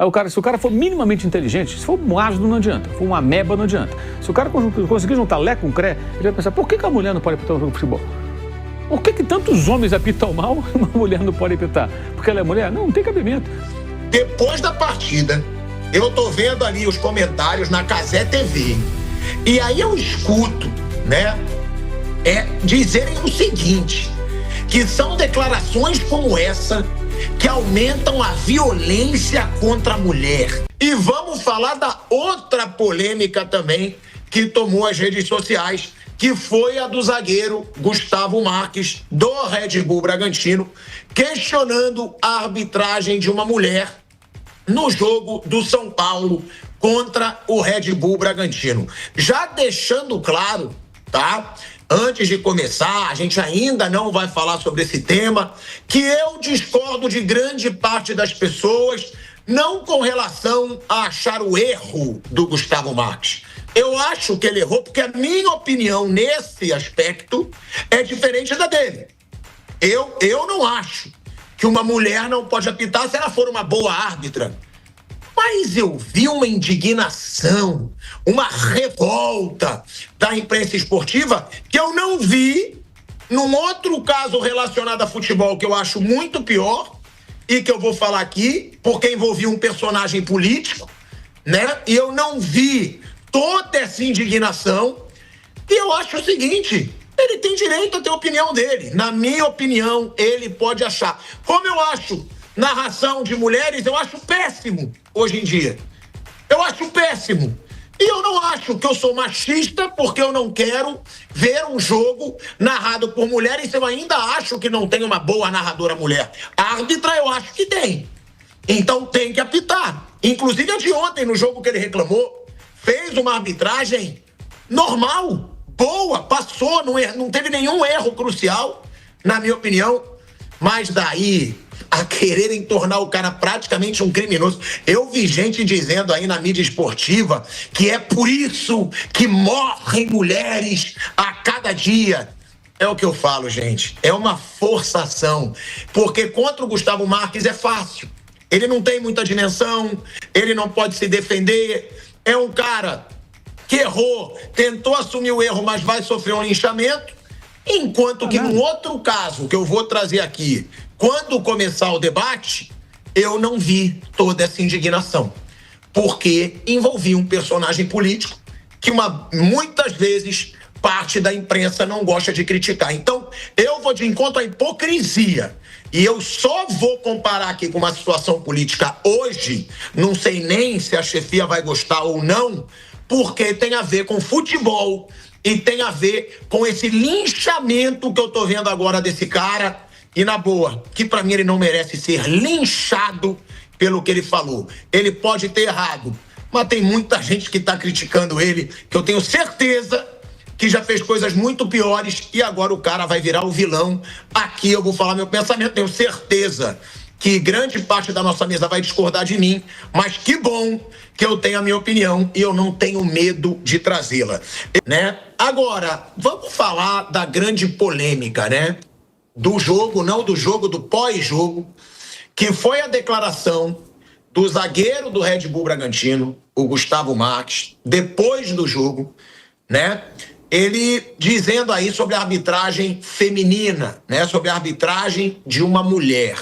Aí se o cara for minimamente inteligente, se for um asno não adianta, se for uma ameba não adianta. Se o cara conseguir juntar Lé com Cré, ele vai pensar, por que a mulher não pode apitar um jogo de futebol? Por que tantos homens apitam mal e uma mulher não pode apitar? Porque ela é mulher? Não tem cabimento. Depois da partida, eu tô vendo ali os comentários na Cazé TV. E aí eu escuto, né, dizerem o seguinte, que são declarações como essa que aumentam a violência contra a mulher. E vamos falar da outra polêmica também que tomou as redes sociais, que foi a do zagueiro Gustavo Marques, do Red Bull Bragantino, questionando a arbitragem de uma mulher no jogo do São Paulo contra o Red Bull Bragantino. Já deixando claro, tá? Antes de começar, a gente ainda não vai falar sobre esse tema, que eu discordo de grande parte das pessoas, não com relação a achar o erro do Gustavo Marques. Eu acho que ele errou porque a minha opinião nesse aspecto é diferente da dele. Eu não acho que uma mulher não pode apitar se ela for uma boa árbitra. Mas eu vi uma indignação, uma revolta da imprensa esportiva que eu não vi num outro caso relacionado a futebol que eu acho muito pior e que eu vou falar aqui, porque envolvia um personagem político, né? E eu não vi toda essa indignação. E eu acho o seguinte, ele tem direito a ter a opinião dele. Na minha opinião, ele pode achar. Como eu acho narração de mulheres, eu acho péssimo hoje em dia. Eu acho péssimo. E eu não acho que eu sou machista porque eu não quero ver um jogo narrado por mulheres. Eu ainda acho que não tem uma boa narradora mulher. A árbitra eu acho que tem. Então tem que apitar. Inclusive, anteontem, no jogo que ele reclamou, fez uma arbitragem normal, boa, passou, não teve nenhum erro crucial, na minha opinião. Mas daí a quererem tornar o cara praticamente um criminoso. Eu vi gente dizendo aí na mídia esportiva que é por isso que morrem mulheres a cada dia. É o que eu falo, gente. É uma forçação. Porque contra o Gustavo Marques é fácil. Ele não tem muita dimensão, ele não pode se defender. É um cara que errou, tentou assumir o erro, mas vai sofrer um linchamento. Enquanto que num outro caso que eu vou trazer aqui, quando começar o debate, eu não vi toda essa indignação. Porque envolvia um personagem político que muitas vezes parte da imprensa não gosta de criticar. Então, eu vou de encontro à hipocrisia. E eu só vou comparar aqui com uma situação política hoje, não sei nem se a chefia vai gostar ou não, porque tem a ver com futebol e tem a ver com esse linchamento que eu tô vendo agora desse cara. E na boa, que pra mim ele não merece ser linchado pelo que ele falou. Ele pode ter errado, mas tem muita gente que tá criticando ele, que eu tenho certeza que já fez coisas muito piores e agora o cara vai virar o vilão. Aqui eu vou falar meu pensamento, tenho certeza que grande parte da nossa mesa vai discordar de mim, mas que bom que eu tenho a minha opinião e eu não tenho medo de trazê-la, né? Agora, vamos falar da grande polêmica, né? Do jogo, não do jogo, do pós-jogo, que foi a declaração do zagueiro do Red Bull Bragantino, o Gustavo Marques, depois do jogo, né? Ele dizendo aí sobre a arbitragem feminina, né? Sobre a arbitragem de uma mulher.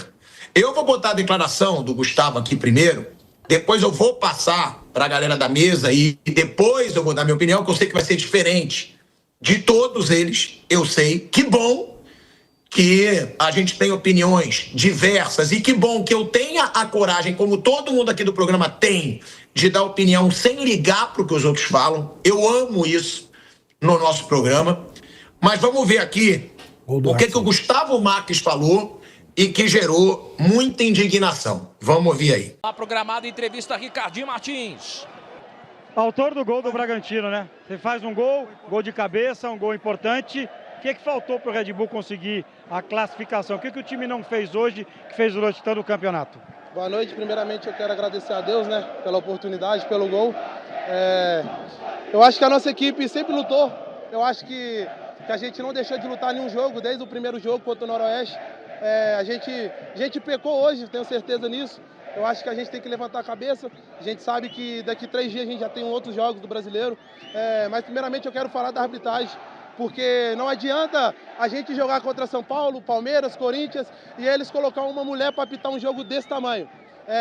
Eu vou botar a declaração do Gustavo aqui primeiro, depois eu vou passar para a galera da mesa e depois eu vou dar minha opinião, que eu sei que vai ser diferente de todos eles. Eu sei, que bom que a gente tem opiniões diversas e que bom que eu tenha a coragem, como todo mundo aqui do programa tem, de dar opinião sem ligar para o que os outros falam. Eu amo isso no nosso programa. Mas vamos ver aqui o que o Gustavo Marques falou e que gerou muita indignação. Vamos ouvir aí. A programada entrevista Ricardinho Martins. Autor do gol do Bragantino, né? Você faz um gol de cabeça, um gol importante. O que faltou para o Red Bull conseguir a classificação? O que o time não fez hoje que fez durante todo o campeonato? Boa noite. Primeiramente, eu quero agradecer a Deus, né? Pela oportunidade, pelo gol. Eu acho que a nossa equipe sempre lutou. Eu acho que a gente não deixou de lutar nenhum jogo, desde o primeiro jogo contra o Noroeste. A gente pecou hoje, tenho certeza nisso. Eu acho que a gente tem que levantar a cabeça. A gente sabe que daqui 3 dias a gente já tem outros jogos do Brasileiro. Mas primeiramente eu quero falar da arbitragem, porque não adianta a gente jogar contra São Paulo, Palmeiras, Corinthians e eles colocar uma mulher para apitar um jogo desse tamanho.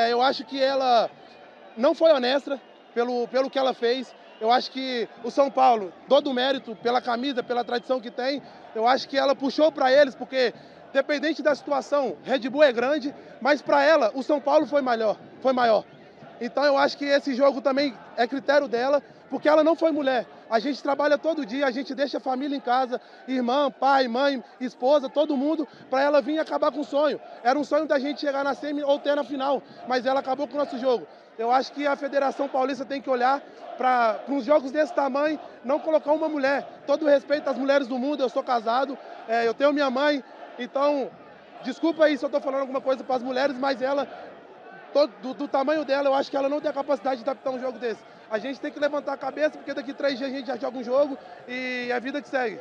Eu acho que ela não foi honesta pelo que ela fez. Eu acho que o São Paulo, todo o mérito pela camisa, pela tradição que tem, eu acho que ela puxou para eles, porque dependente da situação, Red Bull é grande, mas para ela, o São Paulo foi maior. Então eu acho que esse jogo também é critério dela, porque ela não foi mulher. A gente trabalha todo dia, a gente deixa a família em casa, irmã, pai, mãe, esposa, todo mundo, para ela vir acabar com o sonho. Era um sonho da gente chegar na semi ou ter na final, mas ela acabou com o nosso jogo. Eu acho que a Federação Paulista tem que olhar para uns jogos desse tamanho, não colocar uma mulher. Todo respeito às mulheres do mundo, eu sou casado, eu tenho minha mãe, então, desculpa aí se eu estou falando alguma coisa para as mulheres, mas ela, do tamanho dela, eu acho que ela não tem a capacidade de adaptar um jogo desse. A gente tem que levantar a cabeça, porque daqui 3 dias a gente já joga um jogo e é a vida que segue.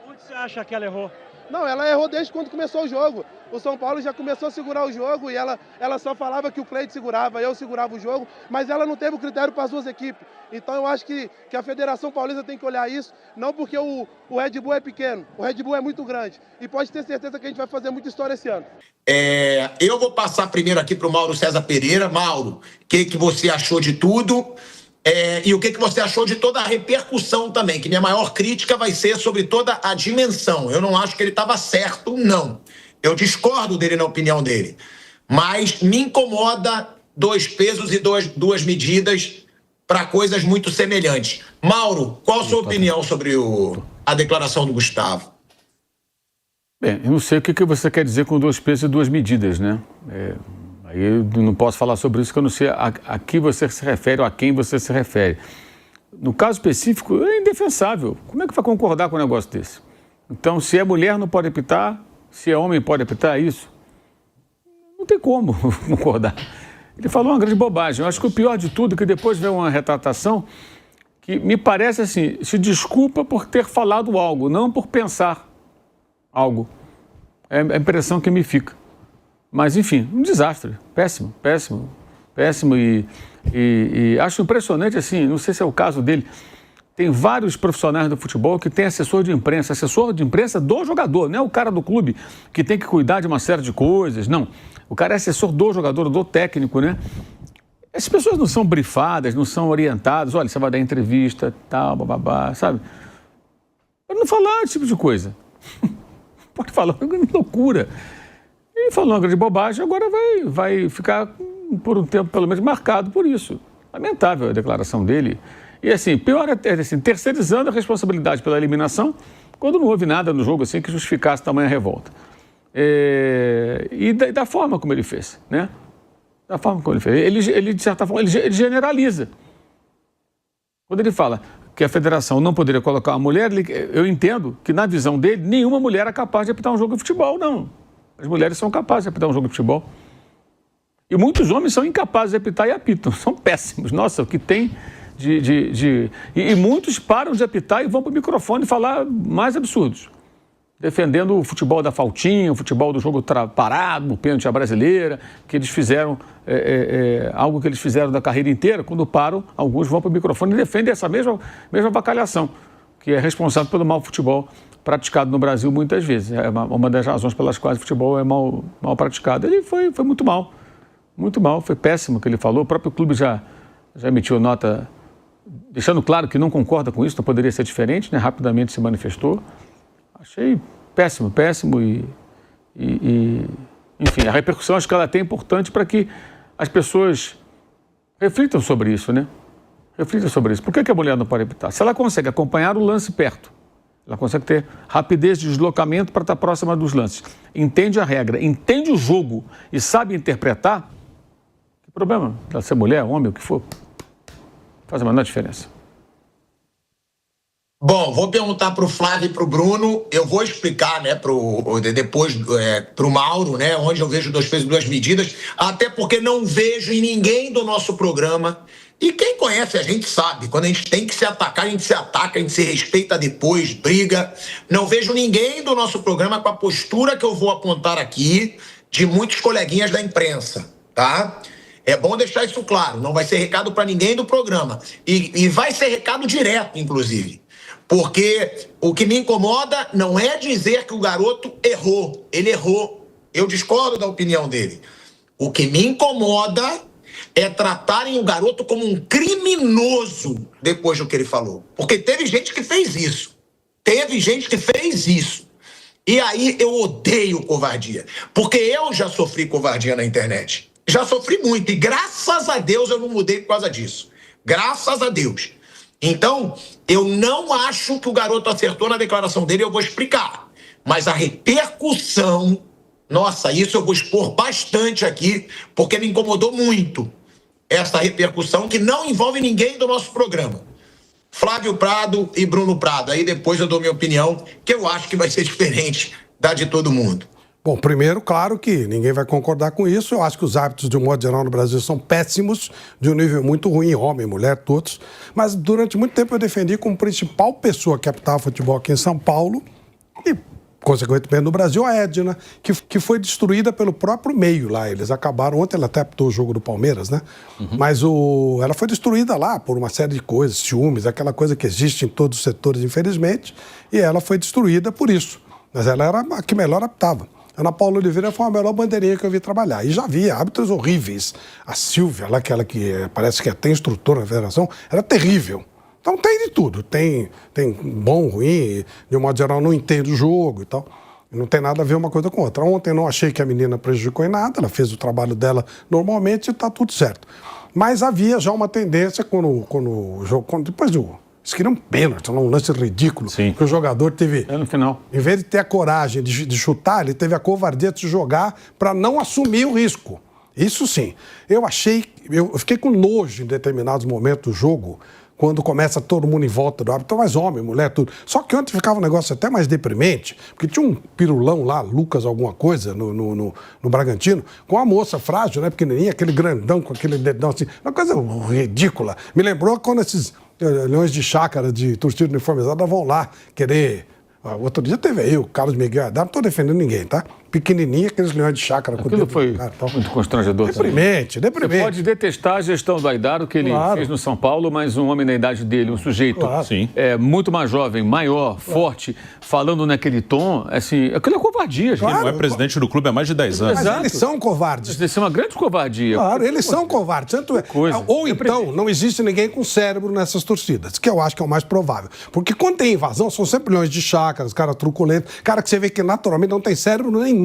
Onde você acha que ela errou? Não, ela errou desde quando começou o jogo. O São Paulo já começou a segurar o jogo e ela só falava que o Cleide segurava, eu segurava o jogo, mas ela não teve o critério para as duas equipes. Então eu acho que a Federação Paulista tem que olhar isso, não porque o Red Bull é pequeno, o Red Bull é muito grande. E pode ter certeza que a gente vai fazer muita história esse ano. Eu vou passar primeiro aqui para o Mauro César Pereira. Mauro, o que você achou de tudo? E o que você achou de toda a repercussão também, que minha maior crítica vai ser sobre toda a dimensão. Eu não acho que ele estava certo, não. Eu discordo dele na opinião dele. Mas me incomoda 2 pesos e 2 medidas para coisas muito semelhantes. Mauro, qual a sua opinião sobre a declaração do Gustavo? Bem, eu não sei o que você quer dizer com 2 pesos e 2 medidas, né? Aí eu não posso falar sobre isso, porque eu não sei a que você se refere ou a quem você se refere. No caso específico, é indefensável. Como é que vai concordar com um negócio desse? Então, se é mulher, não pode apitar. Se é homem, pode apitar, é isso? Não tem como concordar. Ele falou uma grande bobagem. Eu acho que o pior de tudo é que depois vem uma retratação que me parece assim, se desculpa por ter falado algo, não por pensar algo. É a impressão que me fica. Mas, enfim, um desastre. Péssimo. E acho impressionante, assim, não sei se é o caso dele, tem vários profissionais do futebol que tem assessor de imprensa do jogador, não é o cara do clube que tem que cuidar de uma série de coisas, não. O cara é assessor do jogador, do técnico, né? Essas pessoas não são brifadas, não são orientadas, olha, você vai dar entrevista, tal, bababá, sabe? Para não falar esse tipo de coisa. Pode falar uma grande loucura. Ele falou uma grande bobagem, agora vai ficar por um tempo, pelo menos, marcado por isso. Lamentável a declaração dele. E assim, pior é assim, terceirizando a responsabilidade pela eliminação, quando não houve nada no jogo assim que justificasse tamanha revolta. E da forma como ele fez, né? Da forma como ele fez. Ele de certa forma, ele generaliza. Quando ele fala que a federação não poderia colocar uma mulher, eu entendo que, na visão dele, nenhuma mulher é capaz de apitar um jogo de futebol, não. As mulheres são capazes de apitar um jogo de futebol. E muitos homens são incapazes de apitar e apitam. São péssimos. Nossa, o que tem E muitos param de apitar e vão para o microfone falar mais absurdos. Defendendo o futebol da faltinha, o futebol do jogo parado, o pênalti à brasileira, que eles fizeram, algo que eles fizeram da carreira inteira. Quando param, alguns vão para o microfone e defendem essa mesma avacalhação, que é responsável pelo mau futebol praticado no Brasil muitas vezes. É uma das razões pelas quais o futebol é mal praticado. Ele foi muito mal, foi péssimo o que ele falou. O próprio clube já emitiu nota deixando claro que não concorda com isso, não poderia ser diferente, né? Rapidamente se manifestou. Achei péssimo e enfim, a repercussão acho que ela tem importante para que as pessoas reflitam sobre isso, né? Reflitam sobre isso. Por que a mulher não pode apitar? Se ela consegue acompanhar o lance perto, ela consegue ter rapidez de deslocamento para estar próxima dos lances, entende a regra, entende o jogo e sabe interpretar, que problema? Ela ser mulher, homem, o que for, faz a menor diferença. Bom, vou perguntar para o Flávio e para o Bruno, eu vou explicar, né, depois para o Mauro, né, onde eu vejo 2 pesos e 2 medidas, até porque não vejo em ninguém do nosso programa, e quem conhece a gente sabe, quando a gente tem que se atacar, a gente se ataca, a gente se respeita depois, briga, não vejo ninguém do nosso programa com a postura que eu vou apontar aqui, de muitos coleguinhas da imprensa, tá? É bom deixar isso claro, não vai ser recado para ninguém do programa. E vai ser recado direto, inclusive. Porque o que me incomoda não é dizer que o garoto errou. Ele errou. Eu discordo da opinião dele. O que me incomoda é tratarem o garoto como um criminoso depois do que ele falou. Porque teve gente que fez isso. E aí eu odeio covardia. Porque eu já sofri covardia na internet. Já sofri muito. E graças a Deus eu não mudei por causa disso. Graças a Deus. Então, eu não acho que o garoto acertou na declaração dele, eu vou explicar. Mas a repercussão, nossa, isso eu vou expor bastante aqui, porque me incomodou muito essa repercussão que não envolve ninguém do nosso programa. Flávio Prado e Bruno Prado. Aí depois eu dou minha opinião, que eu acho que vai ser diferente da de todo mundo. Bom, primeiro, claro que ninguém vai concordar com isso. Eu acho que os árbitros, de um modo geral, no Brasil são péssimos, de um nível muito ruim, homem, mulher, todos. Mas durante muito tempo eu defendi como principal pessoa que apitava futebol aqui em São Paulo e, consequentemente, no Brasil, a Edna, que foi destruída pelo próprio meio lá. Eles acabaram, ontem ela até apitou o jogo do Palmeiras, né? Mas ela foi destruída lá por uma série de coisas, ciúmes, aquela coisa que existe em todos os setores, infelizmente, e ela foi destruída por isso. Mas ela era a que melhor apitava. Ana Paula Oliveira foi a melhor bandeirinha que eu vi trabalhar. E já havia árbitros horríveis. A Silvia, lá, aquela que parece que é até instrutora na federação, era terrível. Então tem de tudo. Tem bom, ruim, de um modo geral não entende o jogo e tal. Não tem nada a ver uma coisa com outra. Ontem não achei que a menina prejudicou em nada, ela fez o trabalho dela normalmente e está tudo certo. Mas havia já uma tendência depois do... Eles queriam um pênalti, um lance ridículo. Sim. Que o jogador teve... É no final. Em vez de ter a coragem de chutar, ele teve a covardia de se jogar para não assumir o risco. Isso sim. Eu fiquei com nojo em determinados momentos do jogo, quando começa todo mundo em volta do árbitro, mais homem, mulher, tudo. Só que ontem ficava um negócio até mais deprimente, porque tinha um pirulão lá, Lucas alguma coisa, no Bragantino, com a moça frágil, né, pequenininha, aquele grandão com aquele dedão assim, uma coisa ridícula. Me lembrou quando esses leões de chácara de torcida uniformizada vão lá querer... Outro dia teve aí o Carlos Miguel Haddad, não estou defendendo ninguém, tá? Pequenininho, aqueles leões de chácara. Aquilo foi muito constrangedor. Deprimente. Você pode detestar a gestão do Aidar, o que ele fez no São Paulo, mas um homem na idade dele, um sujeito muito mais jovem, maior, forte, falando naquele tom, assim, aquilo é covardia, gente. Ele não é presidente do clube há mais de 10 anos. Mas eles são covardes. Isso é uma grande covardia. Claro, eles são covardes. Tanto é. Ou então, não existe ninguém com cérebro nessas torcidas, que eu acho que é o mais provável. Porque quando tem invasão, são sempre leões de chácara, os caras truculentos, cara que você vê que naturalmente não tem cérebro nenhum.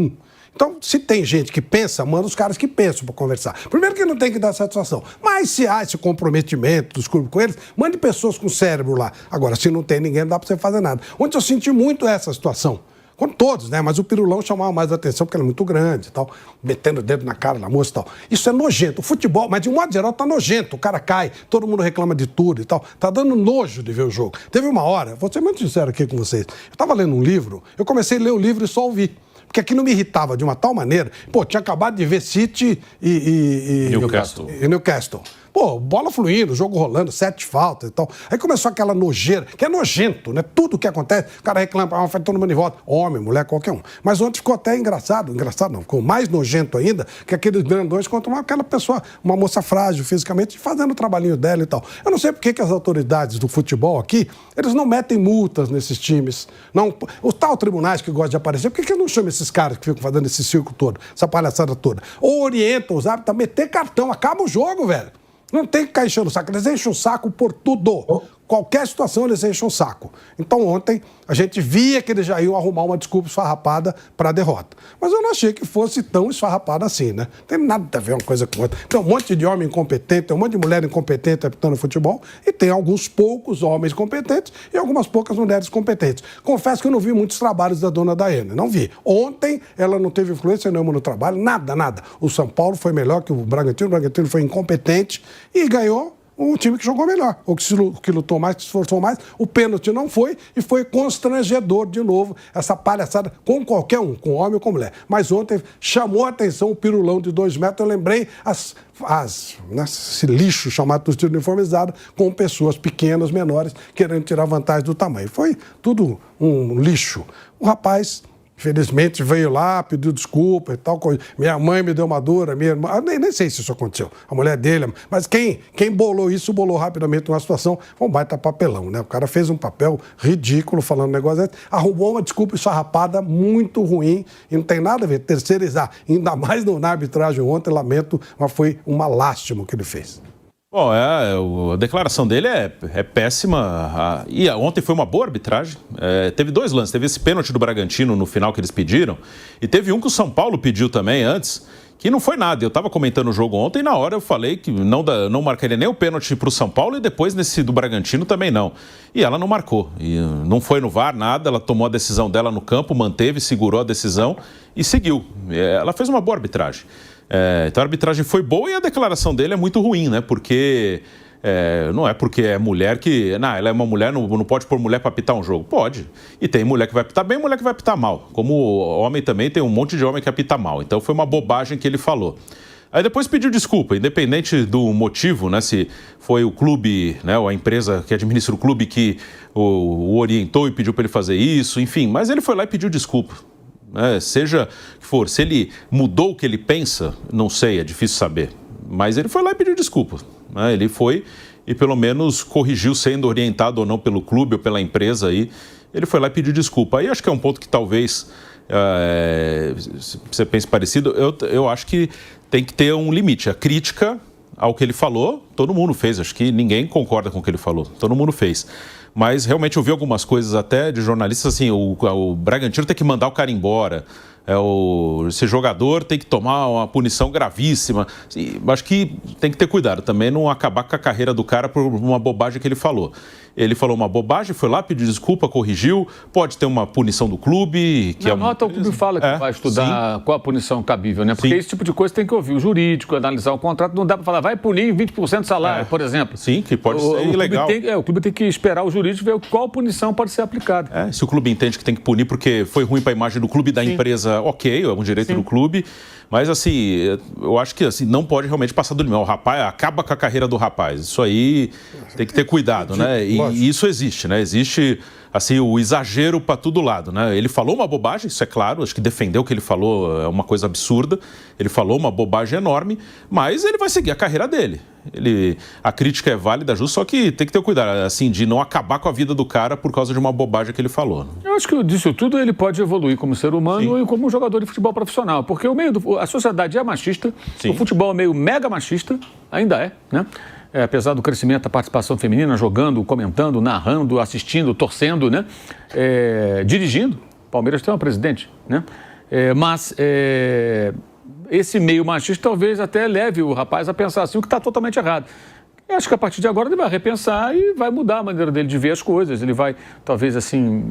Então, se tem gente que pensa, manda os caras que pensam para conversar. Primeiro que não tem que dar satisfação. Mas se há esse comprometimento dos clubes com eles, mande pessoas com cérebro lá. Agora, se não tem ninguém, não dá para você fazer nada. Ontem eu senti muito essa situação. Com todos, né? Mas o pirulão chamava mais atenção porque ele é muito grande e tal, metendo o dedo na cara da moça e tal. Isso é nojento. O futebol, mas de um modo geral, tá nojento. O cara cai, todo mundo reclama de tudo e tal. Tá dando nojo de ver o jogo. Teve uma hora, vou ser muito sincero aqui com vocês. Eu tava lendo um livro, eu comecei a ler o livro e só ouvi. Porque aquilo me irritava de uma tal maneira. Pô, tinha acabado de ver City e Newcastle. Pô, bola fluindo, jogo rolando, 7 faltas e tal. Aí começou aquela nojeira, que é nojento, né? Tudo que acontece, o cara reclama, faz todo mundo em volta. Homem, mulher, qualquer um. Mas ontem ficou até engraçado não, ficou mais nojento ainda, que aqueles grandões contra aquela pessoa, uma moça frágil fisicamente, fazendo o trabalhinho dela e tal. Eu não sei por que as autoridades do futebol aqui, eles não metem multas nesses times. Não, os tal tribunais que gostam de aparecer, por que eles não chamam esses caras que ficam fazendo esse circo todo, essa palhaçada toda? Ou orientam os árbitros a meter cartão, acaba o jogo, velho. Não tem que ficar enchendo o saco. Eles enchem o saco por tudo. Qualquer situação eles enchem o saco. Então ontem a gente via que eles já iam arrumar uma desculpa esfarrapada para a derrota. Mas eu não achei que fosse tão esfarrapada assim, né? Não tem nada a ver uma coisa com outra. Tem um monte de homem incompetente, tem um monte de mulher incompetente apitando futebol e tem alguns poucos homens competentes e algumas poucas mulheres competentes. Confesso que eu não vi muitos trabalhos da dona Daiane. Não vi. Ontem ela não teve influência nenhuma no trabalho, nada. O São Paulo foi melhor que o Bragantino foi incompetente e ganhou o time que jogou melhor, ou que lutou mais, que se esforçou mais. O pênalti não foi e foi constrangedor de novo essa palhaçada com qualquer um, com homem ou com mulher. Mas ontem chamou a atenção o pirulão de 2 metros. Eu lembrei esse lixo chamado torcida uniformizada com pessoas pequenas, menores, querendo tirar vantagem do tamanho. Foi tudo um lixo. O rapaz Infelizmente veio lá, pediu desculpa e tal coisa. Minha mãe me deu uma dura, minha irmã... Nem sei se isso aconteceu. A mulher dele... Mas quem bolou isso, bolou rapidamente uma situação. Foi um baita papelão, né? O cara fez um papel ridículo falando um negócio desse. Arrumou uma desculpa esfarrapada muito ruim e não tem nada a ver. Terceirizar, ainda mais na arbitragem ontem, lamento, mas foi uma lástima o que ele fez. Bom, a declaração dele é péssima. E ontem foi uma boa arbitragem. Teve 2 lances. Teve esse pênalti do Bragantino no final que eles pediram. E teve um que o São Paulo pediu também antes, que não foi nada. Eu estava comentando o jogo ontem e na hora eu falei que não marcaria nem o pênalti para o São Paulo e depois nesse do Bragantino também não. E ela não marcou. E não foi no VAR, nada. Ela tomou a decisão dela no campo, manteve, segurou a decisão e seguiu. Ela fez uma boa arbitragem. Então a arbitragem foi boa e a declaração dele é muito ruim, né? Porque não é porque é mulher que... Não, ela é uma mulher, não pode pôr mulher para apitar um jogo. Pode. E tem mulher que vai apitar bem e mulher que vai apitar mal. Como homem também, tem um monte de homem que apita mal. Então foi uma bobagem que ele falou. Aí depois pediu desculpa, independente do motivo, né? Se foi o clube, né? Ou a empresa que administra o clube que o orientou e pediu para ele fazer isso, enfim. Mas ele foi lá e pediu desculpa. Seja que for, se ele mudou o que ele pensa, não sei, é difícil saber. Mas ele foi lá e pediu desculpa. Ele foi e pelo menos corrigiu, sendo orientado ou não pelo clube ou pela empresa. Aí, ele foi lá e pediu desculpa. Aí acho que é um ponto que talvez você pense parecido. Eu acho que tem que ter um limite. A crítica ao que ele falou, todo mundo fez. Acho que ninguém concorda com o que ele falou. Todo mundo fez. Mas realmente eu vi algumas coisas até de jornalistas assim, o Bragantino tem que mandar o cara embora, esse jogador tem que tomar uma punição gravíssima. Acho que tem que ter cuidado também, não acabar com a carreira do cara por uma bobagem que ele falou. Ele falou uma bobagem, foi lá, pediu desculpa, corrigiu, pode ter uma punição do clube. Que nota o clube fala que vai estudar qual a punição cabível, né? Porque esse tipo de coisa tem que ouvir o jurídico, analisar o contrato, não dá para falar, vai punir 20% do salário, por exemplo. Sim, que pode ser ilegal. O clube tem que esperar o jurídico ver qual punição pode ser aplicada. Se o clube entende que tem que punir porque foi ruim para a imagem do clube e da empresa, ok, é um direito do clube. Mas, assim, eu acho que assim, não pode realmente passar do limite. O rapaz acaba com a carreira do rapaz. Isso aí tem que ter cuidado, né? E isso existe, né? Existe, assim, o exagero para todo lado, né? Ele falou uma bobagem, isso é claro. Acho que defender o que ele falou é uma coisa absurda. Ele falou uma bobagem enorme, mas ele vai seguir a carreira dele. A crítica é válida, justa, só que tem que ter cuidado, assim, de não acabar com a vida do cara por causa de uma bobagem que ele falou. Eu acho que disso tudo ele pode evoluir como ser humano e como jogador de futebol profissional, porque a sociedade é machista, o futebol é meio mega machista, ainda é, né? Apesar do crescimento da participação feminina, jogando, comentando, narrando, assistindo, torcendo, né? Dirigindo. Palmeiras tem uma presidente, né? Mas esse meio machista talvez até leve o rapaz a pensar assim, o que está totalmente errado. Eu acho que a partir de agora ele vai repensar e vai mudar a maneira dele de ver as coisas. Ele vai, talvez, assim,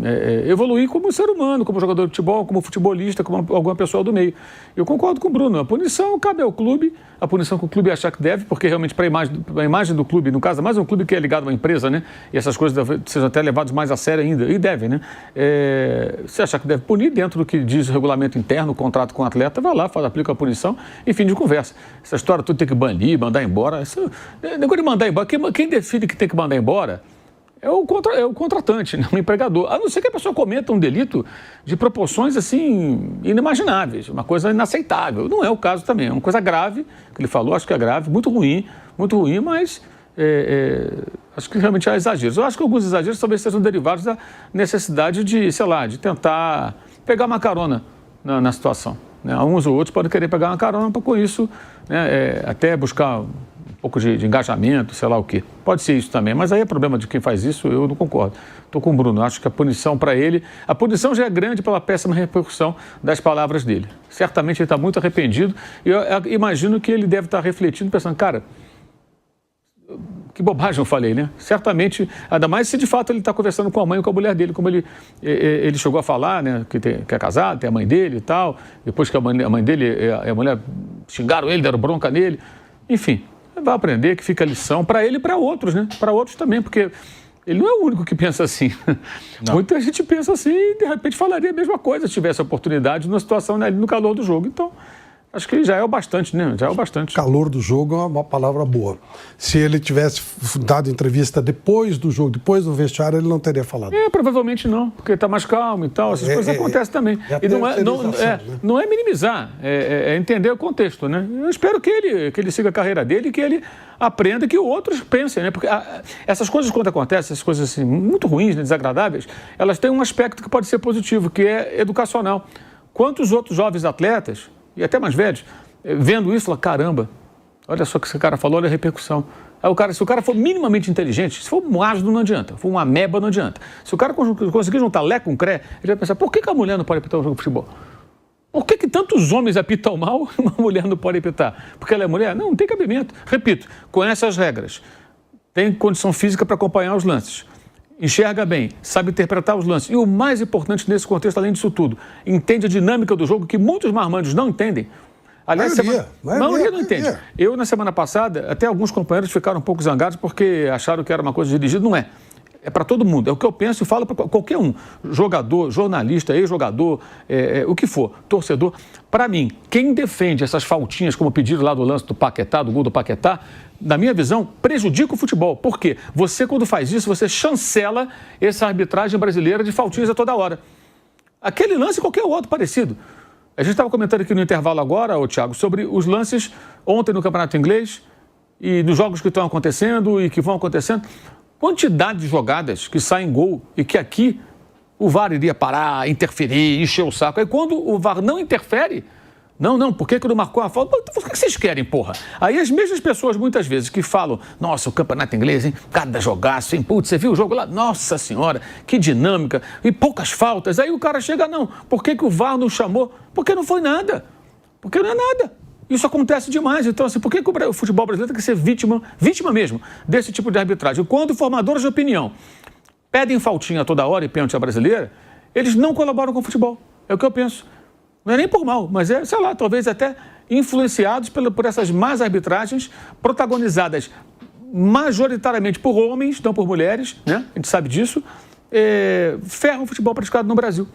evoluir como ser humano, como jogador de futebol, como futebolista, como alguma pessoa do meio. Eu concordo com o Bruno. A punição cabe ao clube, a punição que o clube achar que deve, porque realmente para a imagem do clube, no caso, mais um clube que é ligado a uma empresa, né? E essas coisas sejam até levadas mais a sério ainda. E devem, né? Se achar que deve punir dentro do que diz o regulamento interno, o contrato com o atleta, vai lá, aplica a punição e fim de conversa. Essa história tudo tem que banir, mandar embora. Negócio de mandar embora. Quem define que tem que mandar embora é o contratante, né? O empregador. A não ser que a pessoa cometa um delito de proporções, assim, inimagináveis. Uma coisa inaceitável. Não é o caso também. É uma coisa grave, que ele falou, acho que é grave, muito ruim, mas acho que realmente há exageros. Eu acho que alguns exageros talvez sejam derivados da necessidade de, sei lá, de tentar pegar uma carona na situação. Né? Uns ou outros podem querer pegar uma carona para, com isso, né, até buscar um pouco de engajamento, sei lá o quê. Pode ser isso também, mas aí é problema de quem faz isso, eu não concordo. Estou com o Bruno, acho que a punição para ele... A punição já é grande pela péssima repercussão das palavras dele. Certamente ele está muito arrependido e eu imagino que ele deve estar refletindo, pensando, cara, que bobagem eu falei, né? Certamente, ainda mais se de fato ele está conversando com a mãe ou com a mulher dele, como ele chegou a falar, né? Que é casado, tem a mãe dele e tal, depois que a mãe dele e a mulher xingaram ele, deram bronca nele, enfim... Vai aprender que fica a lição para ele e para outros, né? Para outros também, porque ele não é o único que pensa assim. Não. Muita gente pensa assim e, de repente, falaria a mesma coisa se tivesse a oportunidade numa situação, né, no calor do jogo. Então, Acho que já é o bastante, né? Já é o bastante. Calor do jogo é uma palavra boa. Se ele tivesse dado entrevista depois do jogo, depois do vestiário, ele não teria falado. Provavelmente não, porque está mais calmo e tal. Essas coisas acontecem também. E não é minimizar, é entender o contexto, né? Eu espero que ele siga a carreira dele e que ele aprenda que outros pensem, né? Porque essas coisas, quando acontecem, essas coisas assim, muito ruins, né, desagradáveis, elas têm um aspecto que pode ser positivo, que é educacional. Quantos outros jovens atletas, e até mais velhos, vendo isso, falam, caramba, olha só o que esse cara falou, olha a repercussão. Aí se o cara for minimamente inteligente, se for um ácido não adianta, se for uma ameba não adianta. Se o cara conseguir juntar Lé com Cré, ele vai pensar, por que a mulher não pode apitar um jogo de futebol? Por que tantos homens apitam mal e uma mulher não pode apitar? Porque ela é mulher? Não tem cabimento. Repito, conhece as regras, tem condição física para acompanhar os lances, enxerga bem, sabe interpretar os lances. E o mais importante nesse contexto, além disso tudo, entende a dinâmica do jogo que muitos marmanjos não entendem. Aliás, a maioria não entende. Eu, na semana passada, até alguns companheiros ficaram um pouco zangados porque acharam que era uma coisa dirigida. Não é. É para todo mundo. É o que eu penso e falo para qualquer um. Jogador, jornalista, ex-jogador, o que for, torcedor. Para mim, quem defende essas faltinhas, como pediram lá do lance do Paquetá, do gol do Paquetá, na minha visão, prejudica o futebol. Por quê? Você, quando faz isso, você chancela essa arbitragem brasileira de faltinhas a toda hora. Aquele lance e qualquer outro parecido. A gente estava comentando aqui no intervalo agora, Thiago, sobre os lances ontem no Campeonato Inglês e dos jogos que estão acontecendo e que vão acontecendo. Quantidade de jogadas que saem gol e que aqui o VAR iria parar, interferir, encher o saco. Aí quando o VAR não interfere, não, por que não marcou a falta? O que vocês querem, porra? Aí as mesmas pessoas, muitas vezes, que falam, nossa, o Campeonato Inglês, hein? Cada jogaço, hein? Putz, você viu o jogo lá? Nossa Senhora, que dinâmica, e poucas faltas. Aí o cara chega, não, por que o VAR não chamou? Porque não foi nada. Porque não é nada. Isso acontece demais. Então, assim, por que o futebol brasileiro tem que ser vítima mesmo, desse tipo de arbitragem? Quando formadores de opinião pedem faltinha toda hora e pênalti à brasileira, eles não colaboram com o futebol. É o que eu penso. Não é nem por mal, mas é, sei lá, talvez até influenciados por essas más arbitragens protagonizadas majoritariamente por homens, não por mulheres, né? A gente sabe disso. Ferram o futebol praticado no Brasil,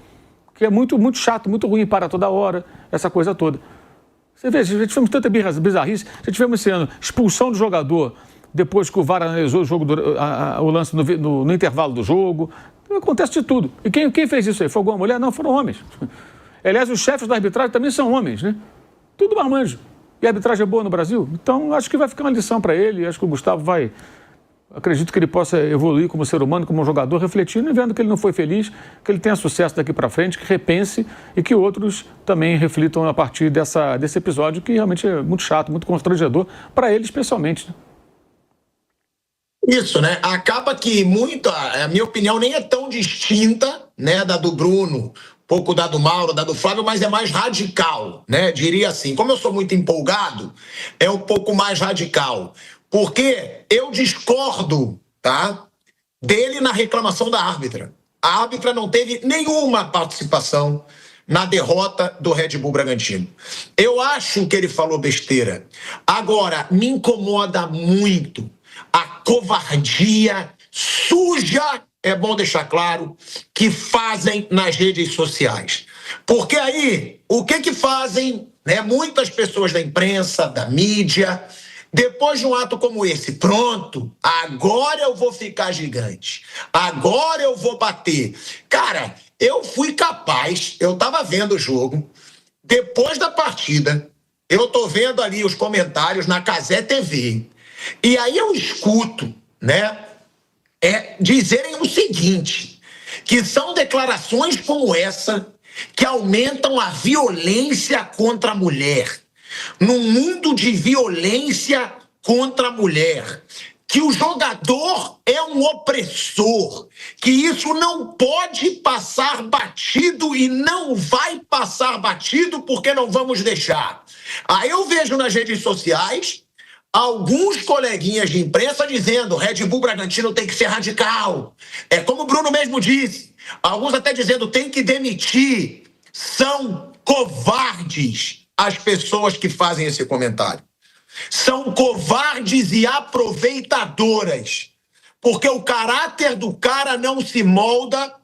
que é muito, muito chato, muito ruim, para toda hora, essa coisa toda. Você vê, já tivemos tanta bizarrice, já tivemos esse ano expulsão do jogador depois que o VAR analisou o jogo, o lance no intervalo do jogo. Acontece de tudo. E quem fez isso aí? Foi alguma mulher? Não, foram homens. Aliás, os chefes da arbitragem também são homens, né? Tudo marmanjo. E a arbitragem é boa no Brasil? Então, acho que vai ficar uma lição para ele. Acho que o Gustavo vai... Acredito que ele possa evoluir como ser humano, como jogador, refletindo e vendo que ele não foi feliz, que ele tenha sucesso daqui para frente, que repense e que outros também reflitam a partir desse episódio, que realmente é muito chato, muito constrangedor, para ele especialmente, né? Isso, né? Acaba que a minha opinião nem é tão distinta, né, da do Bruno, pouco da do Mauro, da do Flávio, mas é mais radical, né? Diria assim, como eu sou muito empolgado, é um pouco mais radical. Porque eu discordo, tá, dele na reclamação da árbitra. A árbitra não teve nenhuma participação na derrota do Red Bull Bragantino. Eu acho que ele falou besteira. Agora, me incomoda muito a covardia suja, é bom deixar claro, que fazem nas redes sociais. Porque aí, o que fazem, né, muitas pessoas da imprensa, da mídia, depois de um ato como esse, pronto, agora eu vou ficar gigante, agora eu vou bater. Cara, eu fui capaz, eu tava vendo o jogo, depois da partida, eu tô vendo ali os comentários na Cazé TV, e aí eu escuto, né, dizerem o seguinte, que são declarações como essa que aumentam a violência contra a mulher. Num mundo de violência contra a mulher, que o jogador é um opressor, que isso não pode passar batido e não vai passar batido porque não vamos deixar. Aí eu vejo nas redes sociais alguns coleguinhas de imprensa dizendo Red Bull Bragantino tem que ser radical. É como o Bruno mesmo disse, alguns até dizendo tem que demitir. São covardes as pessoas que fazem esse comentário. São covardes e aproveitadoras, porque o caráter do cara não se molda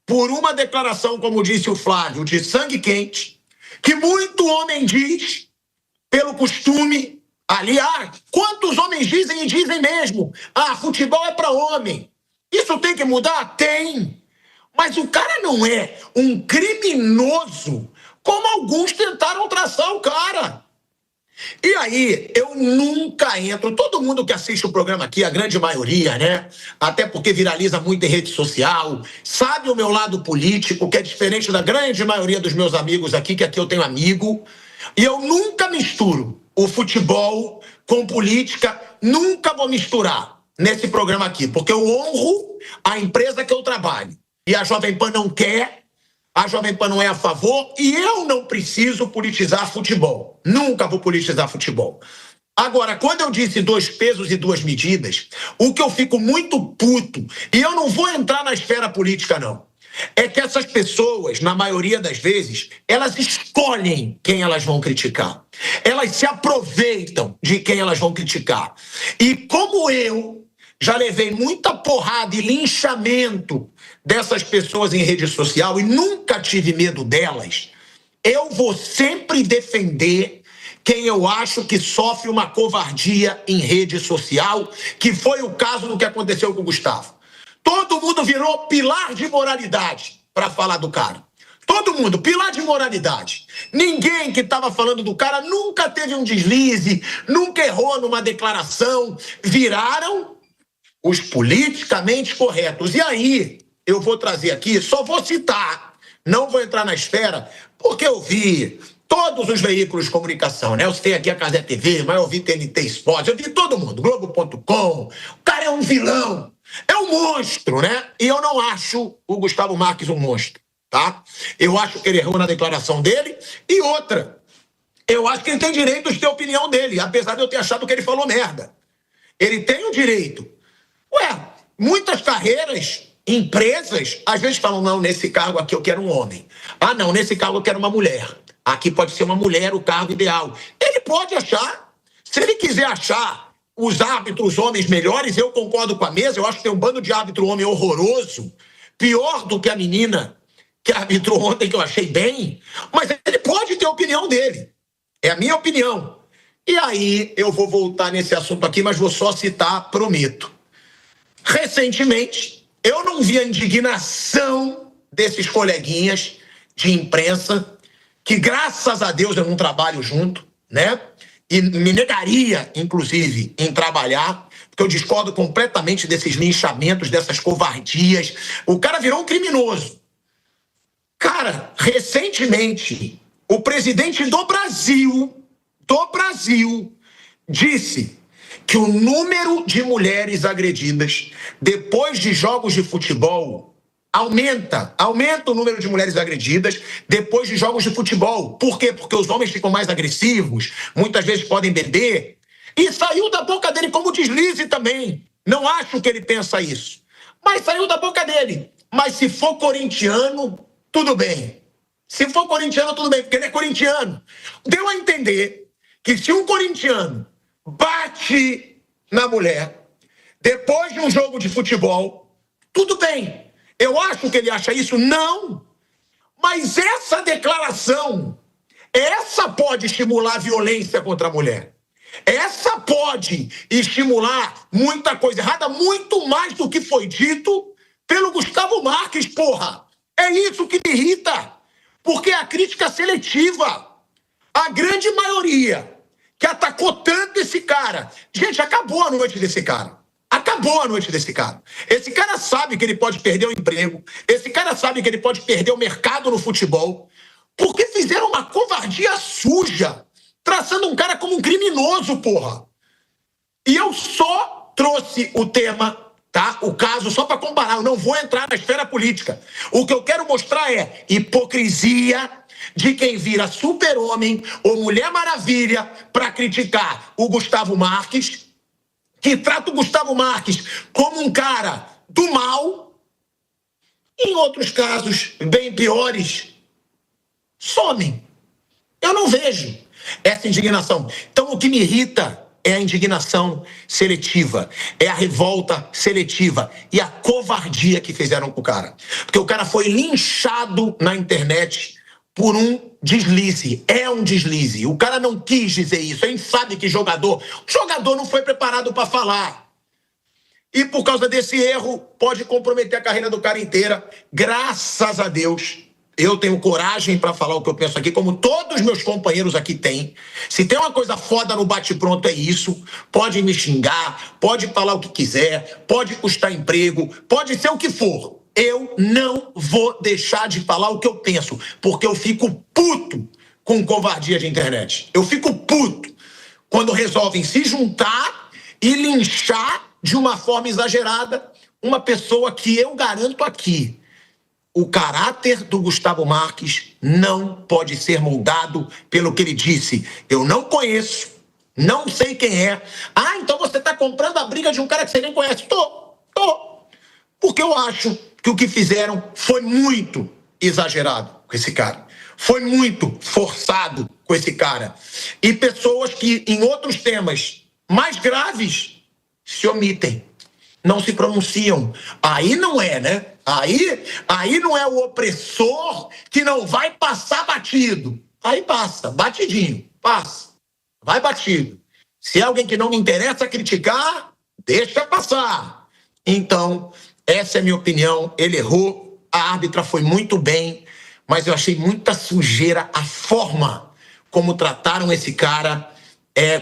por uma declaração, como disse o Flávio, de sangue quente, que muito homem diz, pelo costume ali. Quantos homens dizem e dizem mesmo? Futebol é para homem. Isso tem que mudar? Tem. Mas o cara não é um criminoso como alguns tentaram traçar o cara. E aí, eu nunca entro, todo mundo que assiste o programa aqui, a grande maioria, né? Até porque viraliza muito em rede social, sabe o meu lado político, que é diferente da grande maioria dos meus amigos aqui, que aqui eu tenho amigo. E eu nunca misturo o futebol com política, nunca vou misturar nesse programa aqui, porque eu honro a empresa que eu trabalho. E a Jovem Pan não quer, a Jovem Pan não é a favor, e eu não preciso politizar futebol. Nunca vou politizar futebol. Agora, quando eu disse 2 pesos e 2 medidas, o que eu fico muito puto, e eu não vou entrar na esfera política, não, é que essas pessoas, na maioria das vezes, elas escolhem quem elas vão criticar. Elas se aproveitam de quem elas vão criticar. E como eu já levei muita porrada e linchamento dessas pessoas em rede social e nunca tive medo delas, eu vou sempre defender quem eu acho que sofre uma covardia em rede social, que foi o caso do que aconteceu com o Gustavo. Todo mundo virou pilar de moralidade para falar do cara. Todo mundo, pilar de moralidade. Ninguém que estava falando do cara nunca teve um deslize, nunca errou numa declaração. Viraram os politicamente corretos. E aí, eu vou trazer aqui, só vou citar, não vou entrar na esfera, porque eu vi todos os veículos de comunicação, né? Eu citei aqui a Cazé TV, mas eu vi TNT Esportes, eu vi todo mundo, Globo.com. O cara é um vilão, é um monstro, né? E eu não acho o Gustavo Marques um monstro, tá? Eu acho que ele errou na declaração dele. E outra, eu acho que ele tem direito de ter a opinião dele, apesar de eu ter achado que ele falou merda. Ele tem o direito. Muitas carreiras, empresas, às vezes falam, não, nesse cargo aqui eu quero um homem. Não, nesse cargo eu quero uma mulher. Aqui pode ser uma mulher o cargo ideal. Ele pode achar. Se ele quiser achar os árbitros homens melhores, eu concordo com a mesa. Eu acho que tem um bando de árbitro homem horroroso, pior do que a menina que arbitrou ontem, que eu achei bem. Mas ele pode ter a opinião dele. É a minha opinião. E aí eu vou voltar nesse assunto aqui, mas vou só citar, prometo. Recentemente, eu não vi a indignação desses coleguinhas de imprensa, que graças a Deus eu não trabalho junto, né? E me negaria, inclusive, em trabalhar, porque eu discordo completamente desses linchamentos, dessas covardias. O cara virou um criminoso. Cara, recentemente, o presidente do Brasil, disse que o número de mulheres agredidas depois de jogos de futebol aumenta o número de mulheres agredidas depois de jogos de futebol. Por quê? Porque os homens ficam mais agressivos, muitas vezes podem beber. E saiu da boca dele como deslize também. Não acho que ele pensa isso. Mas saiu da boca dele. Mas se for corintiano, tudo bem. Se for corintiano, tudo bem, porque ele é corintiano. Deu a entender que se um corintiano bate na mulher depois de um jogo de futebol, tudo bem. Eu acho que ele acha isso? Não. Mas essa declaração, essa pode estimular a violência contra a mulher. Essa pode estimular muita coisa errada, muito mais do que foi dito pelo Gustavo Marques, porra. É isso que me irrita. Porque a crítica seletiva, a grande maioria que atacou tanto esse cara. Gente, acabou a noite desse cara. Acabou a noite desse cara. Esse cara sabe que ele pode perder o emprego. Esse cara sabe que ele pode perder o mercado no futebol. Porque fizeram uma covardia suja, traçando um cara como um criminoso, porra. E eu só trouxe o tema, tá? O caso, só para comparar. Eu não vou entrar na esfera política. O que eu quero mostrar é hipocrisia de quem vira super-homem ou Mulher Maravilha para criticar o Gustavo Marques, que trata o Gustavo Marques como um cara do mal. Em outros casos, bem piores, somem. Eu não vejo essa indignação. Então, o que me irrita é a indignação seletiva, é a revolta seletiva e a covardia que fizeram com o cara. Porque o cara foi linchado na internet por um deslize. É um deslize. O cara não quis dizer isso. A gente sabe que o jogador não foi preparado para falar. E por causa desse erro, pode comprometer a carreira do cara inteira. Graças a Deus, eu tenho coragem para falar o que eu penso aqui, como todos os meus companheiros aqui têm. Se tem uma coisa foda no bate-pronto, é isso. Pode me xingar, pode falar o que quiser, pode custar emprego, pode ser o que for. Eu não vou deixar de falar o que eu penso, porque eu fico puto com covardia de internet. Eu fico puto quando resolvem se juntar e linchar de uma forma exagerada uma pessoa que eu garanto aqui. O caráter do Gustavo Marques não pode ser moldado pelo que ele disse. Eu não conheço, não sei quem é. Ah, então você está comprando a briga de um cara que você nem conhece. Tô. Porque eu acho que o que fizeram foi muito exagerado com esse cara. Foi muito forçado com esse cara. E pessoas que, em outros temas mais graves, se omitem, não se pronunciam. Aí não é, né? Aí não é o opressor que não vai passar batido. Aí passa, batidinho, passa. Vai batido. Se é alguém que não me interessa criticar, deixa passar. Então, essa é a minha opinião. Ele errou, a árbitra foi muito bem, mas eu achei muita sujeira a forma como trataram esse cara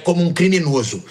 como um criminoso.